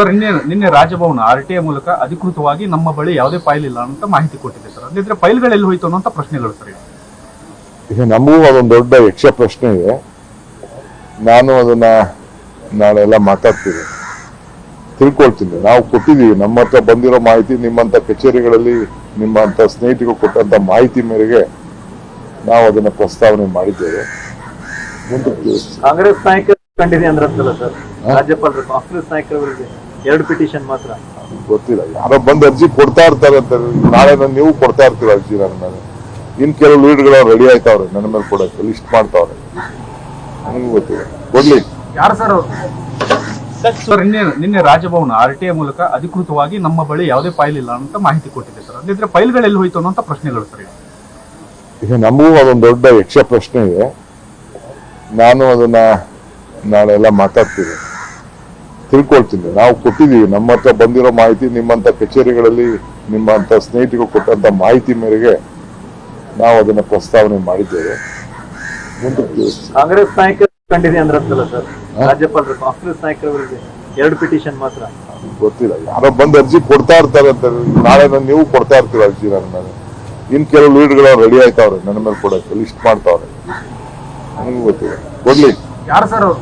Sir ನಿನ್ನೆ ರಾಜಭವನ RTI ಮೂಲಕ ಅಧಿಕೃತವಾಗಿ ನಮ್ಮ ಬಳಿ ಯಾವುದೇ ಫೈಲ್ ಇಲ್ಲ ಅಂತ ಮಾಹಿತಿ ಕೊಟ್ಟಿದೆ ಸರ್. ಅಂದ್ರೆ ಫೈಲ್ಗಳು ಎಲ್ಲಿ ಹೋಯ್ತು ಅನ್ನೋ ಪ್ರಶ್ನೆಗಳು ಸರ್. ಈಗ ನಮಗೂ ಅದೊಂದು ದೊಡ್ಡ ಯಕ್ಷ ಪ್ರಶ್ನೆ ಇದೆ. ನಾನು ಅದನ್ನ ನಾಳೆ ಎಲ್ಲ ಮಾತಾಡ್ತೀನಿ, ತಿಳ್ಕೊಳ್ತೀನಿ. ನಾವು ಕೊಟ್ಟಿದ್ದೀವಿ, ನಮ್ಮ ಹತ್ರ ಬಂದಿರೋ ಮಾಹಿತಿ, ನಿಮ್ಮಂತ ಕಚೇರಿಗಳಲ್ಲಿ ನಿಮ್ಮಂತ ಸ್ನೇಹಿತರು ಕೊಟ್ಟಂತ ಮಾಹಿತಿ ಮೇರೆಗೆ ನಾವು ಅದನ್ನ ಪ್ರಸ್ತಾವನೆ ಮಾಡಿದ್ದೇವೆ. ಮುಂದಕ್ಕೆ ಕಾಂಗ್ರೆಸ್ ನಾಯಕರು ಕಂಡಿದೆ ಅಂದ್ರಲ್ಲ ಸರ್, ರಾಜ್ಯಪಾಲರು ಕಾಂಗ್ರೆಸ್ ನಾಯಕರಿಗೆ 2 ಪಿಟಿಷನ್ ಮಾತ್ರ. ಗೊತ್ತಿಲ್ಲ, ಯಾರೋ ಬಂದು ಅರ್ಜಿ ಕೊಡ್ತಾ ಇರ್ತಾರೆ ಅಂತ. ನಾಳೆ ನೀವು ಕೊಡ್ತಾ ಇರ್ತೀರ ಅರ್ಜಿ ನನ್ನ ಮೇಲೆ. ಇನ್ ಕೆಲವು ಲೀಡ್ಗಳು ರೆಡಿ ಆಯ್ತಾವ್ರೆ ನನ್ನ ಮೇಲೆ ಕೊಡಕ್ಕೆ, ಲಿಸ್ಟ್ ಮಾಡ್ತಾವ್ರೆ. ನನಗೂ ಗೊತ್ತಿಲ್ಲ, ಕೊಡ್ಲಿ. ಯಾರು ಸರ್ ಅವರು? ಸರ್ ನಿನ್ನೆ ರಾಜಭವನ RTI ಮೂಲಕ ಅಧಿಕೃತವಾಗಿ ನಮ್ಮ ಬಳಿ ಯಾವುದೇ ಫೈಲ್ ಇಲ್ಲ ಅಂತ ಮಾಹಿತಿ ಕೊಟ್ಟಿದೆ ಸರ್. ಅಂದ್ರೆ ಫೈಲ್ಗಳು ಎಲ್ಲಿ ಹೋಯ್ತು ಅನ್ನೋ ಪ್ರಶ್ನೆಗಳು ಸರ್. ಈಗ ನಮಗೂ ಅದೊಂದು ದೊಡ್ಡ ಯಕ್ಷ ಪ್ರಶ್ನೆ ಇದೆ. ನಾನು ಅದನ್ನ ನಾಳೆ ಎಲ್ಲ ಮಾತಾಡ್ತೀನಿ, ತಿಳ್ಕೊಳ್ತೀನಿ. ನಾವು ಕೊಟ್ಟಿದ್ದೀವಿ, ನಮ್ಮ ಹತ್ರ ಬಂದಿರೋ ಮಾಹಿತಿ, ನಿಮ್ಮಂತ ಕಚೇರಿಗಳಲ್ಲಿ ನಿಮ್ಮಂತ ಸ್ನೇಹಿತರು ಕೊಟ್ಟಂತ ಮಾಹಿತಿ ಮೇರೆಗೆ ನಾವು ಅದನ್ನ ಪ್ರಸ್ತಾವನೆ ಮಾಡಿದ್ದೇವೆ. ಮುಂದಕ್ಕೆ ಕಾಂಗ್ರೆಸ್ ನಾಯಕರು ಕಂಡಿದೆ ಅಂದ್ರಲ್ಲ ಸರ್, ರಾಜ್ಯಪಾಲರು ಕಾಂಗ್ರೆಸ್ ನಾಯಕರಿಗೆ 2 ಪಿಟಿಷನ್ ಮಾತ್ರ. ಗೊತ್ತಿಲ್ಲ, ಯಾರೋ ಬಂದು ಅರ್ಜಿ ಕೊಡ್ತಾ ಇರ್ತಾರೆ ಅಂತ. ನಾಳೆ ನೀವು ಕೊಡ್ತಾ ಇರ್ತೀರ ಅರ್ಜಿ ನನ್ನ ಮೇಲೆ. ಇನ್ ಕೆಲವು ಲೀಡ್ಗಳು ರೆಡಿ ಆಯ್ತಾವ್ರೆ ನನ್ನ ಮೇಲೆ ಕೊಡಕ್ಕೆ, ಲಿಸ್ಟ್ ಮಾಡ್ತಾವ್ರೆ. ನನಗೂ ಗೊತ್ತಿಲ್ಲ, ಕೊಡ್ಲಿ. ಯಾರು ಸರ್ ಅವರು?